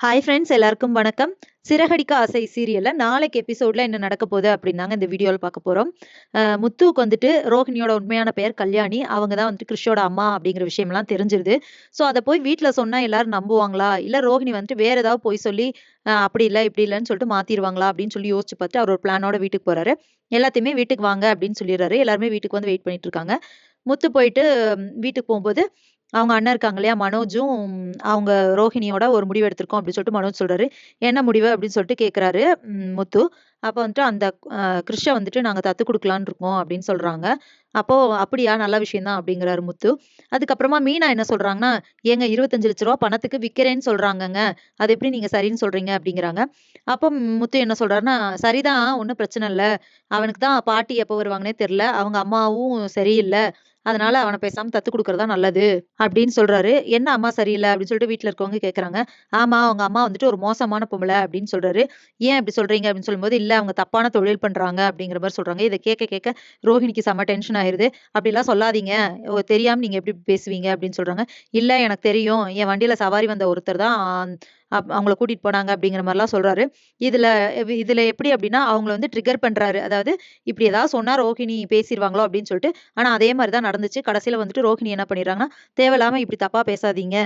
Hi friends, எல்லாருக்கும் வணக்கம். சிறகடிக்க ஆசை சீரியல்ல நாளைக்கு எபிசோட்ல என்ன நடக்க போகுது அப்படின்னாங்க இந்த வீடியோவில் பார்க்க போறோம். முத்துவுக்கு வந்துட்டு ரோஹிணியோட உண்மையான பெயர் கல்யாணி. அவங்க தான் வந்துட்டு கிறிஷோட அம்மா அப்படிங்கிற விஷயம்லாம் தெரிஞ்சிருது. ஸோ அதை போய் வீட்டில் சொன்னா எல்லாரும் நம்புவாங்களா, இல்லை ரோஹிணி வந்துட்டு வேற ஏதாவது போய் சொல்லி அப்படி இல்லை இப்படி இல்லைன்னு சொல்லிட்டு மாத்திருவாங்களா அப்படின்னு சொல்லி யோசிச்சு பார்த்து அவர் ஒரு பிளானோட வீட்டுக்கு போறாரு. எல்லாத்தையுமே வீட்டுக்கு வாங்க அப்படின்னு சொல்லிடுறாரு. எல்லாருமே வீட்டுக்கு வந்து வெயிட் பண்ணிட்டு இருக்காங்க. முத்து போயிட்டு வீட்டுக்கு போகும்போது அவங்க அண்ணன் இருக்காங்க இல்லையா, மனோஜும் அவங்க ரோஹிணியோட ஒரு முடிவு எடுத்திருக்கோம் அப்படின்னு சொல்லிட்டு மனோஜ் சொல்றாரு. என்ன முடிவு அப்படின்னு சொல்லிட்டு கேட்கிறாரு முத்து. அப்போ வந்துட்டு அந்த கிருஷ வந்துட்டு நாங்க தத்து கொடுக்கலான்னு இருக்கோம் அப்படின்னு சொல்றாங்க. அப்போ அப்படியா, நல்ல விஷயம் தான் அப்படிங்கிறாரு முத்து. அதுக்கப்புறமா மீனா என்ன சொல்றாங்கன்னா, ஏங்க 25 லட்ச ரூபா பணத்துக்கு விற்கிறேன்னு சொல்றாங்கங்க, அது எப்படி நீங்க சரின்னு சொல்றீங்க அப்படிங்கிறாங்க. அப்போ முத்து என்ன சொல்றாருன்னா, சரிதான், ஒன்றும் பிரச்சனை இல்லை, அவனுக்கு தான் பாட்டி எப்போ வருவாங்கன்னே தெரியல, அவங்க அம்மாவும் சரியில்லை, அதனால அவனை பேசாம தத்து கொடுக்கறதா நல்லது அப்படின்னு சொல்றாரு. என்ன அம்மா சரியில்ல அப்படின்னு சொல்லிட்டு வீட்ல இருக்கவங்க கேட்கறாங்க. ஆமா, அவங்க அம்மா வந்துட்டு ஒரு மோசமான பொம்பளை அப்படின்னு சொல்றாரு. ஏன் அப்படி சொல்றீங்க அப்படின்னு சொல்லும்போது, இல்ல அவங்க தப்பான தொழில் பண்றாங்க அப்படிங்கிற மாதிரி சொல்றாங்க. இதை கேட்க கேட்க ரோஹிணிக்கு செம்ம டென்ஷன் ஆயிருது. அப்படிலாம் சொல்லாதீங்க, தெரியாம நீங்க எப்படி பேசுவீங்க அப்படின்னு சொல்றாங்க. இல்ல எனக்கு தெரியும், என் வண்டியில சவாரி வந்த ஒருத்தர் தான் அவங்கள கூட்டிட்டு போனாங்க அப்படிங்கிற மாதிரிலாம் சொல்றாரு. இதுல இதுல எப்படி அப்படின்னா அவங்கள வந்து ட்ரிகர் பண்றாரு. அதாவது இப்படி ஏதாவது சொன்னா ரோஹிணி பேசிடுவாங்களோ அப்படின்னு சொல்லிட்டு. ஆனா அதே மாதிரி தான் நடந்துச்சு. கடைசியில வந்துட்டு ரோஹிணி என்ன பண்ணிடுறாங்கன்னா, தேவையில்லாம இப்படி தப்பா பேசாதீங்க,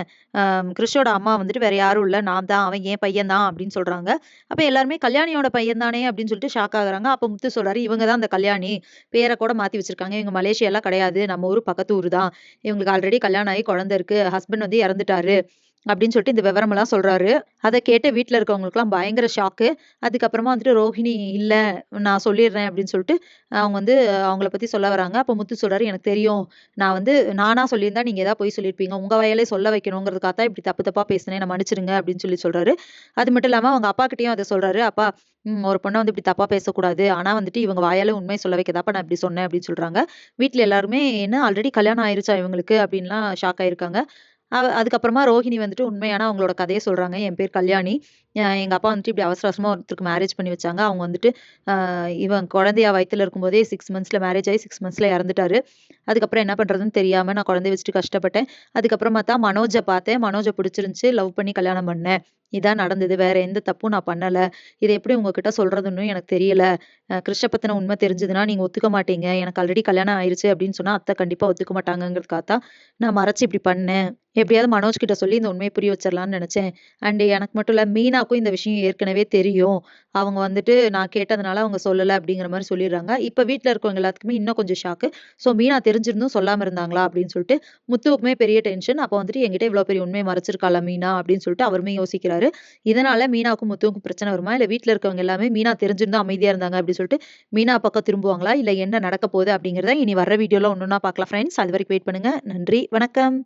கிறிஷோட அம்மா வந்துட்டு வேற யாரும் இல்ல, நான் தான், அவன் என் பையன் தான் அப்படின்னு சொல்றாங்க. அப்ப எல்லாருமே கல்யாணியோட பையன் தானே அப்படின்னு சொல்லிட்டு ஷாக் ஆகுறாங்க. அப்ப முத்து சொல்றாரு, இவங்க தான் அந்த கல்யாணி, பேரை கூட மாத்தி வச்சிருக்காங்க, இவங்க மலேசியாலாம் கிடையாது, நம்ம ஊர் பக்கத்து ஊர் தான், இவங்களுக்கு ஆல்ரெடி கல்யாணம் ஆகி குழந்தை இருக்கு, ஹஸ்பண்ட் வந்து இறந்துட்டாரு அப்படின்னு சொல்லிட்டு இந்த விவரமெல்லாம் சொல்றாரு. அத கேட்டு வீட்ல இருக்கவங்களுக்குலாம் பயங்கர ஷாக்கு. அதுக்கப்புறமா வந்துட்டு ரோஹிணி இல்ல, நான் சொல்லிடுறேன் அப்படின்னு சொல்லிட்டு அவங்க வந்து அவங்கள பத்தி சொல்ல வராங்க. அப்ப முத்து சொல்றாரு, எனக்கு தெரியும், நான் வந்து நானா சொல்லியிருந்தா நீங்க ஏதாவது பொய் சொல்லியிருப்பீங்க, உங்க வாயாலே சொல்ல வைக்கணுங்கிறதுக்காக தான் இப்படி தப்பு தப்பா பேசினேன், என்ன மன்னிச்சிடுங்க அப்படின்னு சொல்லி சொல்றாரு. அது மட்டும் இல்லாம அவங்க அப்பா கிட்டயும் அத சொல்றாரு. அப்பா, ஒரு பொண்ண வந்து இப்படி தப்பா பேசக்கூடாது, ஆனா வந்துட்டு இவங்க வாயால உண்மைய சொல்ல வைக்கதாப்பா நான் இப்படி சொன்னேன் அப்படின்னு சொல்றாங்க. வீட்ல எல்லாருமே என்ன ஆல்ரெடி கல்யாணம் ஆயிருச்சா இவங்களுக்கு அப்படின்லாம் ஷாக் ஆயிருக்காங்க. அதுக்கப்புறமா ரோஹிணி வந்துட்டு உண்மையான அவங்களோட கதைய சொல்றாங்க. என் பேர் கல்யாணி. எங்க அப்பா வந்துட்டு இப்படி அவசர அவசரமா ஒருத்தருக்கு மேரேஜ் பண்ணி வச்சாங்க. அவங்க வந்துட்டு அ இவன் குழந்தையா வயித்துல இருக்கும்போதே 6 மந்த்ஸ்ல மேரேஜ் ஆயி 6 மந்த்ஸ்ல இறந்துட்டாரு. அதுக்கப்புறம் என்ன பண்றதுன்னு தெரியாம நான் குழந்தைய வச்சுட்டு கஷ்டப்பட்டேன். அதுக்கப்புறமா தான் மனோஜ பார்த்தேன். மனோஜ பிடிச்சிருந்துச்சு. லவ் பண்ணி கல்யாணம் பண்ணேன். இதான் நடந்தது. வேற எந்த தப்பும் நான் பண்ணல. இத எப்படி உங்ககிட்ட சொல்றதுன்னும் எனக்கு தெரியல. கிறிஷ பத்தின உண்மை தெரிஞ்சதுன்னா நீங்க ஒத்துக்க மாட்டீங்க. எனக்கு ஆல்ரெடி கல்யாணம் ஆயிருச்சு அப்படின்னு சொன்னா அத்தை கண்டிப்பா ஒத்துக்க மாட்டாங்கங்கிறதுக்காக தான் நான் மறைச்சு இப்படி பண்ணேன். எப்படியாவது மனோஜ் கிட்ட சொல்லி இந்த உண்மைய புரிய வச்சிரலாம்னு நெனச்சேன். அண்ட் எனக்கு மட்டும் இல்ல, மீனாக்கும் இந்த விஷயம் ஏற்கனவே தெரியும். அவங்க வந்துட்டு நான் கேட்டதுனால அவங்க சொல்லல அப்படிங்கிற மாரி சொல்லிடுறாங்க. இப்ப வீட்ல இருக்கவங்க எல்லாத்துக்குமே இன்னும் கொஞ்சம் ஷாக்கு. ஸோ மீனா தெரிஞ்சிருந்தும் சொல்லாம இருந்தாங்களா அப்படின்னு சொல்லிட்டு முத்துவுக்குமே பெரிய டென்ஷன். அப்ப வந்துட்டு என்கிட்ட இவ்ளோ பெரிய உண்மைய மறைச்சிருக்காளா மீனா அப்படின்னு சொல்லிட்டு அவருமே யோசிக்கிறாரு. இதனால மீனாவுக்கும் முத்துவுக்கும் பிரச்சனை வருமா? இல்ல வீட்ல இருக்கவங்க எல்லாமே மீனா தெரிஞ்சிருந்தும் அமைதியா இருந்தாங்க அப்படின்னு சொல்லிட்டு மீனா பக்கம் திரும்புவாங்களா? இல்ல என்ன நடக்க போகுது அப்படிங்கிறத இனி வர்ற வீடியோல ஒண்ணொண்ணா பார்க்கலாம் ஃப்ரெண்ட்ஸ். அதுவரைக்கும் வெயிட் பண்ணுங்க. நன்றி, வணக்கம்.